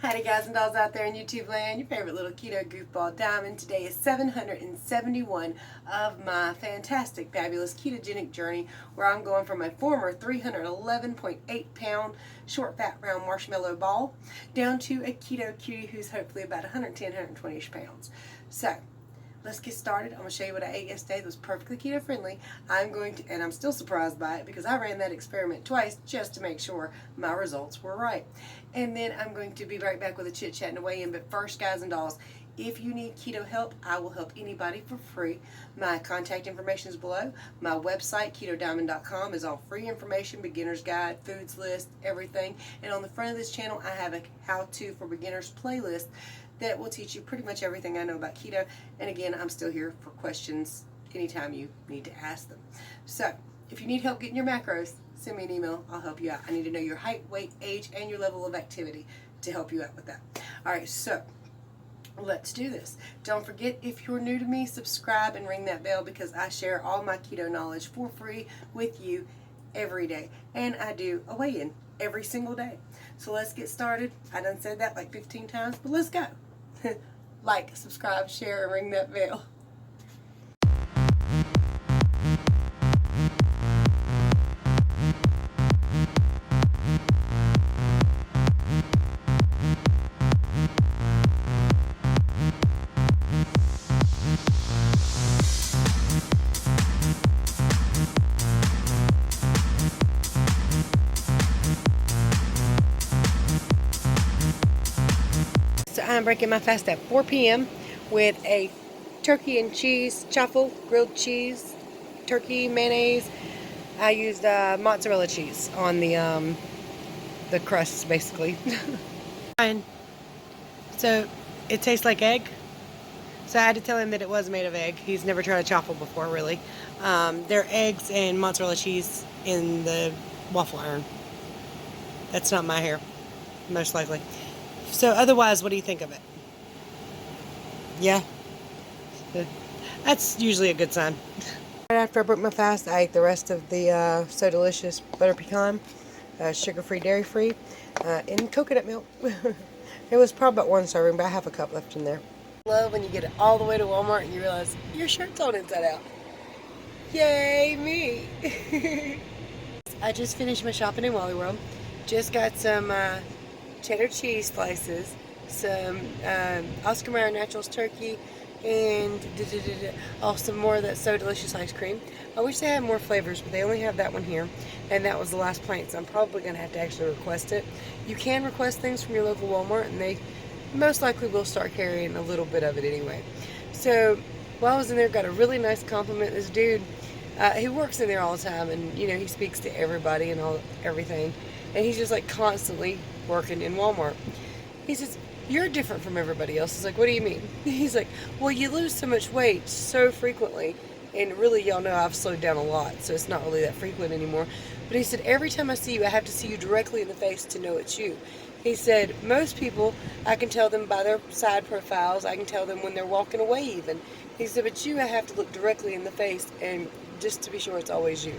Howdy guys and dolls out there in YouTube land, your favorite little keto goofball Diamond. Today is 771 of my fantastic, fabulous ketogenic journey where I'm going from a former 311.8 pound short fat round marshmallow ball down to a keto cutie who's hopefully about 110, 120ish pounds. So let's get started. I'm going to show you what I ate yesterday that was perfectly keto friendly. And I'm still surprised by it because I ran that experiment twice just to make sure my results were right. And then I'm going to be right back with a chit chat and a weigh in. But first, guys and dolls, if you need keto help, I will help anybody for free. My contact information is below. My website, KetoDiamond.com, is all free information, beginner's guide, foods list, everything. And on the front of this channel, I have a how-to for beginners playlist that will teach you pretty much everything I know about keto. And again, I'm still here for questions anytime you need to ask them. So if you need help getting your macros, send me an email. I'll help you out. I need to know your height, weight, age, and your level of activity to help you out with that. All right, so let's do this. Don't forget, if you're new to me, subscribe and ring that bell because I share all my keto knowledge for free with you every day. And I do a weigh-in every single day. So let's get started. I done said that like 15 times, but let's go. Like, subscribe, share, and ring that bell. I'm breaking my fast at 4 p.m. with a turkey and cheese, Chaffle, grilled cheese, turkey, mayonnaise. I used mozzarella cheese on the crust, basically. Fine. So it tastes like egg. So I had to tell him that it was made of egg. He's never tried a Chaffle before, really. They're eggs and mozzarella cheese in the waffle iron. That's not my hair, most likely. So otherwise, what do you think of it? Yeah? That's usually a good sign. Right after I broke my fast, I ate the rest of the So Delicious butter pecan, sugar-free, dairy-free, in coconut milk. It was probably about one serving, but I have a cup left in there. I love when you get it all the way to Walmart and you realize your shirt's on inside out. Yay, me! I just finished my shopping in Wally World. Just got some cheddar cheese slices, some Oscar Mayer Naturals turkey, and some more of that So Delicious ice cream. I wish they had more flavors, but they only have that one here, and that was the last pint, so I'm probably going to have to actually request it. You can request things from your local Walmart, and they most likely will start carrying a little bit of it anyway. So while I was in there, got a really nice compliment. This dude, he works in there all the time, and you know, he speaks to everybody and everything, and he's just like constantly working in Walmart. He says, "You're different from everybody else." I was like, "What do you mean?" He's like, "Well, you lose so much weight so frequently, and really, y'all know I've slowed down a lot, so it's not really that frequent anymore." But he said, "Every time I see you, I have to see you directly in the face to know it's you." He said, "Most people, I can tell them by their side profiles. I can tell them when they're walking away even." He said, "But you, I have to look directly in the face and just to be sure it's always you."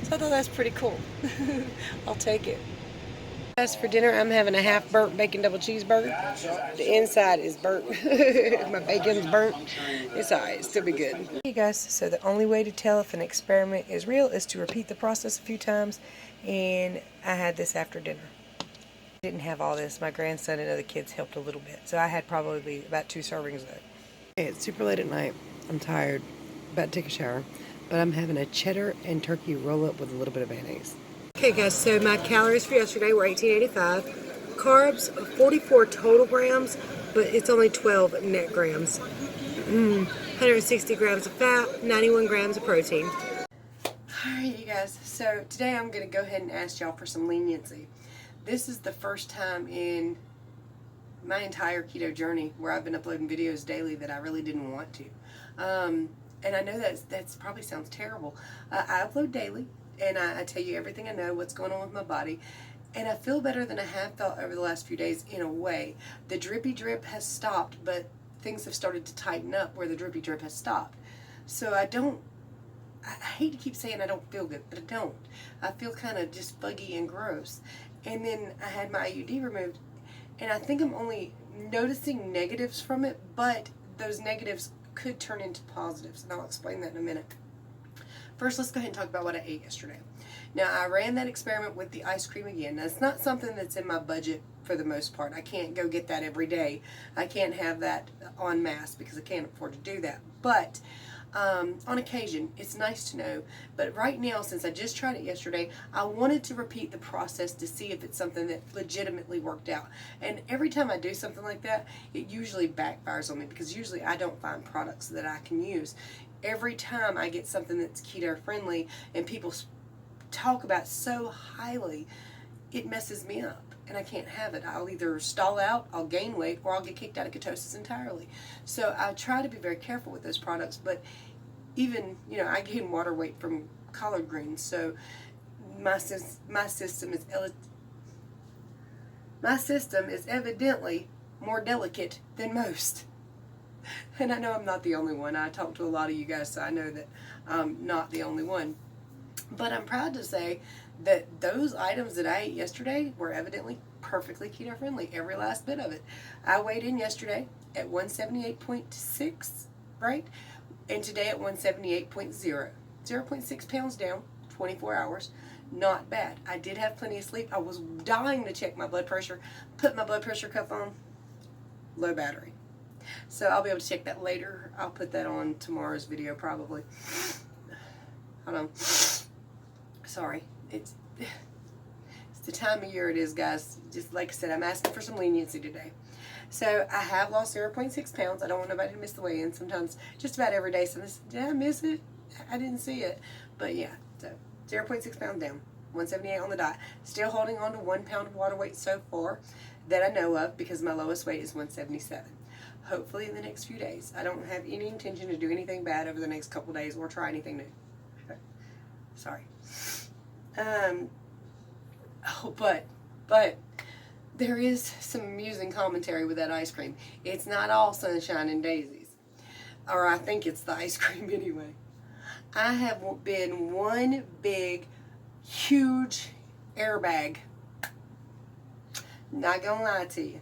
So I thought that's pretty cool. I'll take it. As for dinner, I'm having a half burnt bacon double cheeseburger. The inside is burnt. My bacon's burnt. It's alright, it'll still be good. Hey guys, so the only way to tell if an experiment is real is to repeat the process a few times, and I had this after dinner. I didn't have all this. My grandson and other kids helped a little bit, so I had probably about 2 servings though. Okay, it's super late at night. I'm tired, about to take a shower, but I'm having a cheddar and turkey roll up with a little bit of mayonnaise. Okay guys, so my calories for yesterday were 1885. Carbs, 44 total grams, but it's only 12 net grams. 160 grams of fat, 91 grams of protein. Alright you guys, so today I'm going to go ahead and ask y'all for some leniency. This is the first time in my entire keto journey where I've been uploading videos daily that I really didn't want to. And I know that's probably sounds terrible. I upload daily. And I tell you everything I know, what's going on with my body. And I feel better than I have felt over the last few days in a way. The drippy drip has stopped, but things have started to tighten up where the drippy drip has stopped. So I hate to keep saying I don't feel good, but I don't. I feel kind of just fuggy and gross. And then I had my IUD removed, and I think I'm only noticing negatives from it, but those negatives could turn into positives, and I'll explain that in a minute. First, let's go ahead and talk about what I ate yesterday. Now, I ran that experiment with the ice cream again. Now, it's not something that's in my budget for the most part. I can't go get that every day. I can't have that en masse because I can't afford to do that. But on occasion, it's nice to know. But right now, since I just tried it yesterday, I wanted to repeat the process to see if it's something that legitimately worked out. And every time I do something like that, it usually backfires on me because usually I don't find products that I can use. Every time I get something that's keto friendly and people talk about so highly, it messes me up and I can't have it. I'll either stall out, I'll gain weight, or I'll get kicked out of ketosis entirely. So I try to be very careful with those products, but even, I gain water weight from collard greens, so my system is evidently more delicate than most. And I know I'm not the only one. I talked to a lot of you guys, so I know that I'm not the only one. But I'm proud to say that those items that I ate yesterday were evidently perfectly keto friendly, every last bit of it. I weighed in yesterday at 178.6, right? And today at 178.0. 0.6 pounds down, 24 hours. Not bad. I did have plenty of sleep. I was dying to check my blood pressure. Put my blood pressure cuff on. Low battery. So I'll be able to check that later. I'll put that on tomorrow's video probably. Hold on. Sorry. It's the time of year it is, guys. Just like I said, I'm asking for some leniency today. So I have lost 0.6 pounds. I don't want nobody to miss the weigh-in. Sometimes, just about every day, somebody says, did I miss it? I didn't see it. But yeah, so 0.6 pounds down. 178 on the dot. Still holding on to 1 pound of water weight so far that I know of, because my lowest weight is 177. Hopefully in the next few days. I don't have any intention to do anything bad over the next couple days or try anything new. Sorry. But there is some amusing commentary with that ice cream. It's not all sunshine and daisies. Or I think it's the ice cream anyway. I have been one big, huge airbag. Not gonna lie to you.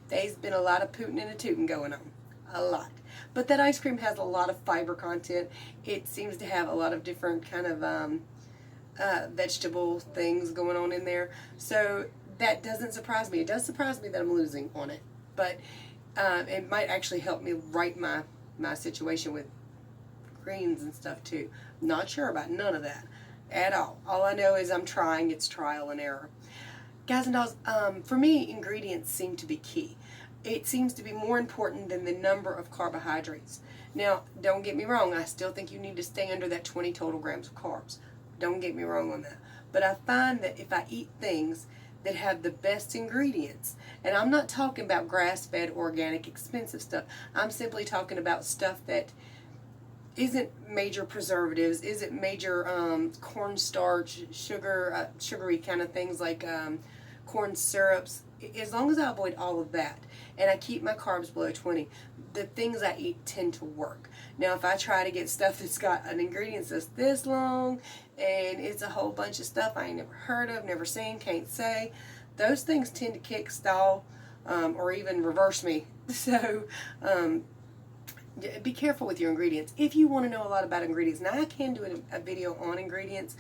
There's been a lot of pooting and a tooting going on. A lot. But that ice cream has a lot of fiber content. It seems to have a lot of different kind of vegetable things going on in there. So that doesn't surprise me. It does surprise me that I'm losing on it. But it might actually help me right my situation with greens and stuff too. Not sure about none of that at all. All I know is I'm trying. It's trial and error. Guys and dolls, for me, ingredients seem to be key. It seems to be more important than the number of carbohydrates. Now, don't get me wrong, I still think you need to stay under that 20 total grams of carbs. Don't get me wrong on that. But I find that if I eat things that have the best ingredients, and I'm not talking about grass-fed, organic, expensive stuff. I'm simply talking about stuff that isn't major preservatives, isn't major cornstarch, sugary kind of things like corn syrups. As long as I avoid all of that and I keep my carbs below 20, the things I eat tend to work. Now, if I try to get stuff that's got an ingredient that's this long and it's a whole bunch of stuff I ain't never heard of, never seen, can't say, those things tend to kick, stall, or even reverse me. So, be careful with your ingredients. If you want to know a lot about ingredients, now I can do a video on ingredients,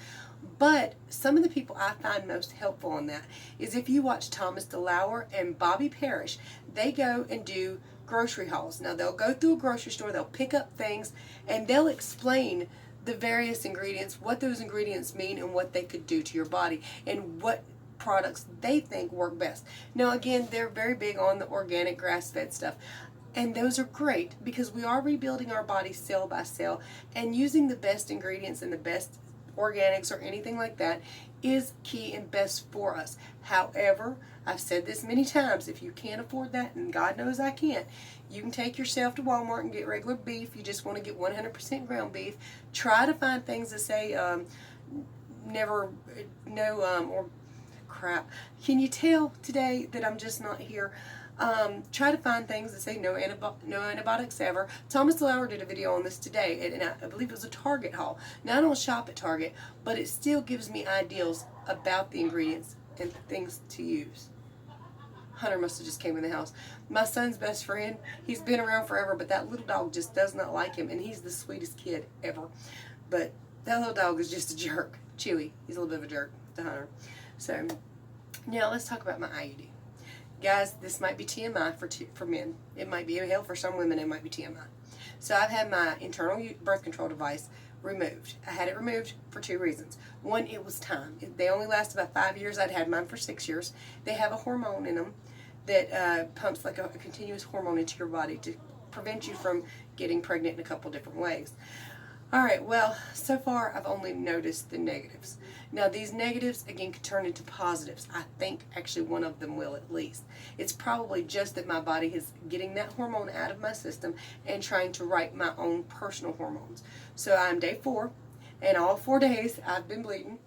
but some of the people I find most helpful on that is if you watch Thomas DeLauer and Bobby Parrish. They go and do grocery hauls. Now they'll go through a grocery store, they'll pick up things, and they'll explain the various ingredients, what those ingredients mean and what they could do to your body, and what products they think work best. Now again, they're very big on the organic grass-fed stuff. And those are great because we are rebuilding our body cell by cell, and using the best ingredients and the best organics or anything like that is key and best for us. However, I've said this many times, if you can't afford that, and God knows I can't, you can take yourself to Walmart and get regular beef. You just want to get 100% ground beef. Try to find things that say or crap. Can you tell today that I'm just not here? Try to find things that say no antibiotics ever. Thomas DeLauer did a video on this today, and I believe it was a Target haul. Now I don't shop at Target, but it still gives me ideas about the ingredients and things to use. Hunter must have just came in the house. My son's best friend, he's been around forever, but that little dog just does not like him, and he's the sweetest kid ever. But that little dog is just a jerk. Chewy, he's a little bit of a jerk to Hunter. So now let's talk about my IUD. Guys, this might be TMI for men. It might be, hell, for some women it might be TMI. So I've had my internal birth control device removed. I had it removed for 2 reasons. One, it was time. They only last about 5 years. I'd had mine for 6 years. They have a hormone in them that pumps like a continuous hormone into your body to prevent you from getting pregnant in a couple different ways. Alright, well, so far I've only noticed the negatives. Now these negatives, again, could turn into positives. I think actually one of them will at least. It's probably just that my body is getting that hormone out of my system and trying to write my own personal hormones. So I'm day 4, and all 4 days I've been bleeding.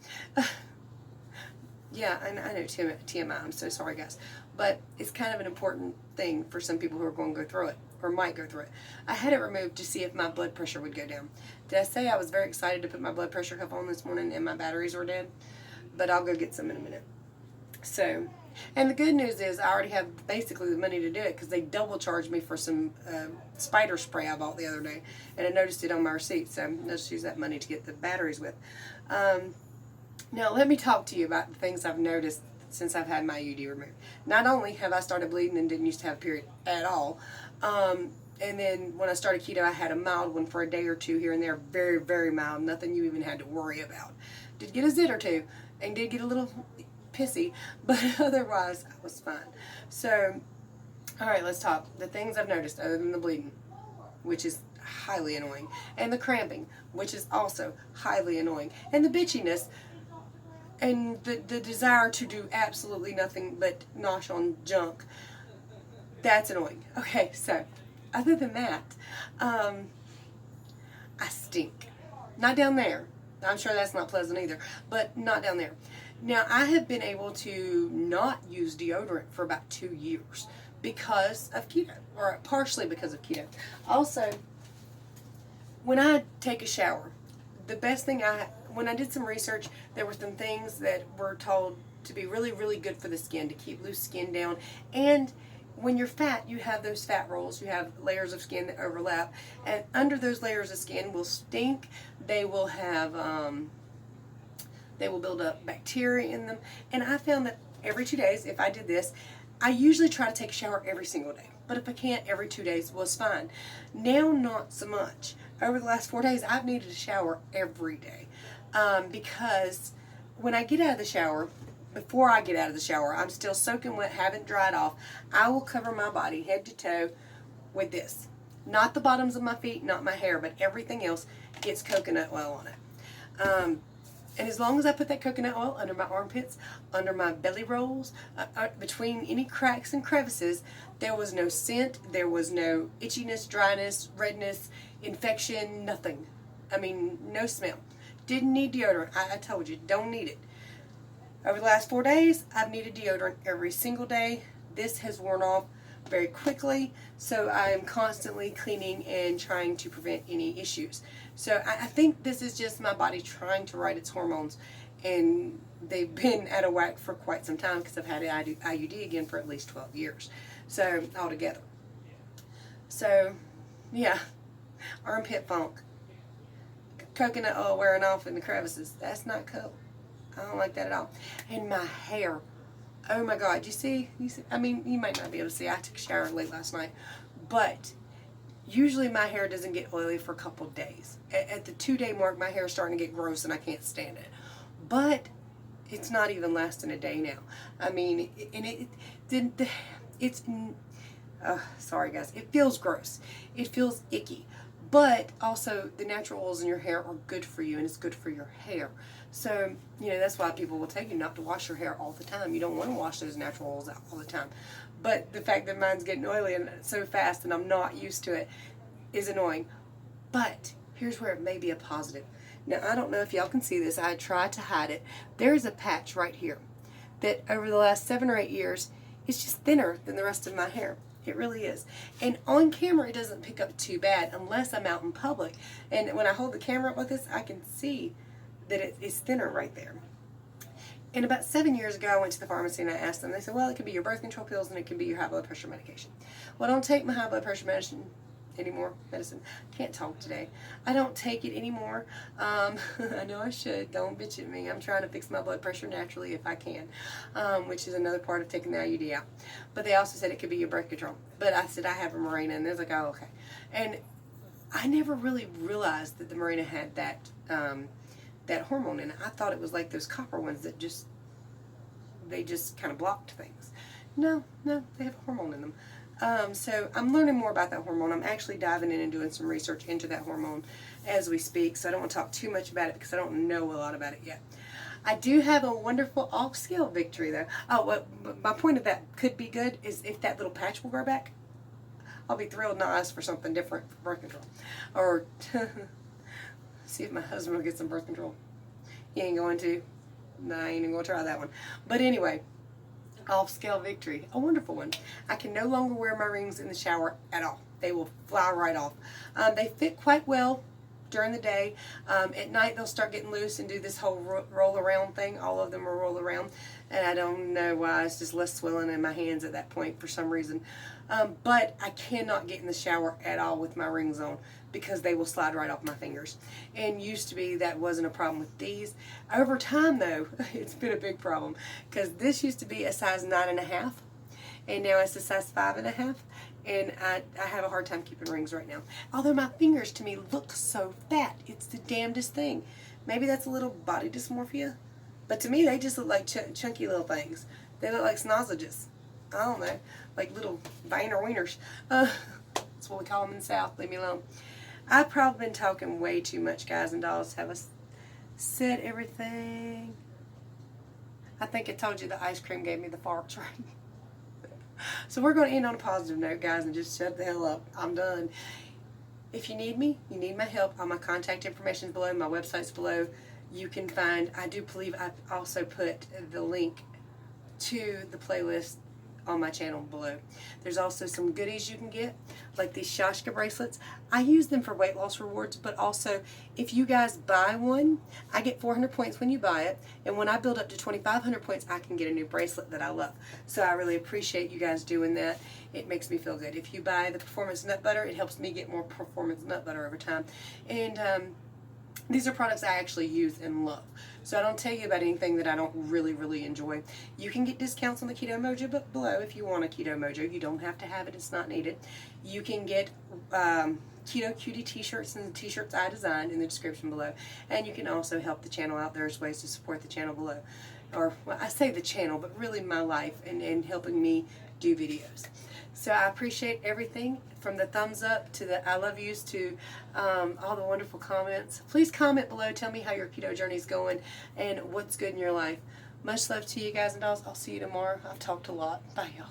Yeah, I know TMI, I'm so sorry guys. But it's kind of an important thing for some people who are going to go through it, or might go through it. I had it removed to see if my blood pressure would go down. Did I say I was very excited to put my blood pressure cuff on this morning and my batteries were dead? But I'll go get some in a minute. So, and the good news is I already have basically the money to do it because they double charged me for some spider spray I bought the other day. And I noticed it on my receipt, so I'll just use that money to get the batteries with. Now let me talk to you about the things I've noticed since I've had my IUD removed. Not only have I started bleeding and didn't used to have a period at all, and then when I started keto, I had a mild one for a day or 2 here and there, very, very mild, nothing you even had to worry about. Did get a zit or 2, and did get a little pissy, but otherwise I was fine. So, alright, let's talk. The things I've noticed other than the bleeding, which is highly annoying, and the cramping, which is also highly annoying, and the bitchiness, and the desire to do absolutely nothing but nosh on junk. That's annoying. Okay, so other than that, I stink. Not down there. I'm sure that's not pleasant either, but not down there. Now, I have been able to not use deodorant for about 2 years because of keto, or partially because of keto. Also, when I take a shower, the best thing when I did some research, there were some things that were told to be really, really good for the skin, to keep loose skin down. And when you're fat, you have those fat rolls. You have layers of skin that overlap. And under those layers of skin will stink. They will have, they will build up bacteria in them. And I found that every 2 days, if I did this, I usually try to take a shower every single day. But if I can't, every 2 days was fine. Now, not so much. Over the last 4 days, I've needed a shower every day. Because when I get out of the shower, before I get out of the shower, I'm still soaking wet, haven't dried off. I will cover my body head to toe with this. Not the bottoms of my feet, not my hair, but everything else gets coconut oil on it. And as long as I put that coconut oil under my armpits, under my belly rolls, between any cracks and crevices, there was no scent, there was no itchiness, dryness, redness, infection, nothing. I mean, no smell. Didn't need deodorant. I told you, don't need it. Over the last 4 days, I've needed deodorant every single day. This has worn off very quickly, so I am constantly cleaning and trying to prevent any issues. So I think this is just my body trying to right its hormones, and they've been out of whack for quite some time because I've had an IUD again for at least 12 years. So, altogether. So, yeah, armpit funk. Coconut oil wearing off in the crevices. That's not cool. I don't like that at all. And my hair. Oh my God. You see? I mean, you might not be able to see. I took a shower late last night. But usually my hair doesn't get oily for a couple days. At the 2-day mark, my hair is starting to get gross and I can't stand it. But it's not even lasting a day now. I mean, and sorry guys. It feels gross. It feels icky. But also, the natural oils in your hair are good for you, and it's good for your hair. So, you know, that's why people will tell you not to wash your hair all the time. You don't want to wash those natural oils out all the time. But the fact that mine's getting oily and so fast and I'm not used to it is annoying. But here's where it may be a positive. Now, I don't know if y'all can see this. I tried to hide it. There's a patch right here that over the last 7 or 8 years is just thinner than the rest of my hair. It really is. And on camera, it doesn't pick up too bad unless I'm out in public. And when I hold the camera up like this, I can see that it's thinner right there. And about 7 years ago, I went to the pharmacy and I asked them. They said, well, it could be your birth control pills and it can be your high blood pressure medication. Well, I don't take my high blood pressure medicine. Can't talk today. I don't take it anymore. I know I should. Don't bitch at me. I'm trying to fix my blood pressure naturally if I can, which is another part of taking the IUD out. But they also said it could be your birth control. But I said I have a Mirena, and they're like, oh, okay. And I never really realized that the Mirena had that that hormone in it. I thought it was like those copper ones that just kind of blocked things. No, they have a hormone in them. So I'm learning more about that hormone. I'm actually diving in and doing some research into that hormone as we speak, so I don't want to talk too much about it because I don't know a lot about it yet. I do have a wonderful off-scale victory though. Oh, well, my point of that could be good is if that little patch will grow back, I'll be thrilled and I'll ask for something different for birth control. Or see if my husband will get some birth control. He ain't going to. No, I ain't even going to try that one. But anyway, off-scale victory. A wonderful one. I can no longer wear my rings in the shower at all. They will fly right off. They fit quite well during the day. At night they'll start getting loose and do this whole roll around thing. All of them will roll around. And I don't know why. It's just less swelling in my hands at that point for some reason. But I cannot get in the shower at all with my rings on because they will slide right off my fingers. And used to be that wasn't a problem with these. Over time though, it's been a big problem because this used to be a size 9.5 and now it's a size 5.5. And I have a hard time keeping rings right now. Although my fingers to me look so fat. It's the damnedest thing. Maybe that's a little body dysmorphia. But to me they just look like chunky little things. They look like snozages. I don't know. Like little Viner wieners. That's what we call them in the South. Leave me alone. I've probably been talking way too much, guys and dolls. Have I said everything? I think I told you the ice cream gave me the farts, right? So we're going to end on a positive note, guys, and just shut the hell up. I'm done. If you need me, you need my help, all my contact information is below, my website's below. You can find, I do believe I've also put the link to the playlist on my channel below. There's also some goodies you can get, like these Shashka bracelets. I use them for weight loss rewards, but also if you guys buy one, I get 400 points when you buy it, and when I build up to 2,500 points, I can get a new bracelet that I love. So I really appreciate you guys doing that. It makes me feel good. If you buy the Performance Nut Butter, it helps me get more Performance Nut Butter over time. And these are products I actually use and love. So I don't tell you about anything that I don't really enjoy. You can get discounts on the Keto Mojo below if you want a Keto Mojo. You don't have to have it. It's not needed. You can get Keto Cutie t-shirts and the t-shirts I designed in the description below. And you can also help the channel out. There's ways to support the channel below. Or, well, I say the channel, but really my life and helping me do videos. So I appreciate everything from the thumbs up to the I love yous to all the wonderful comments. Please comment below. Tell me how your keto journey is going and what's good in your life. Much love to you guys and dolls. I'll see you tomorrow. I've talked a lot. Bye, y'all.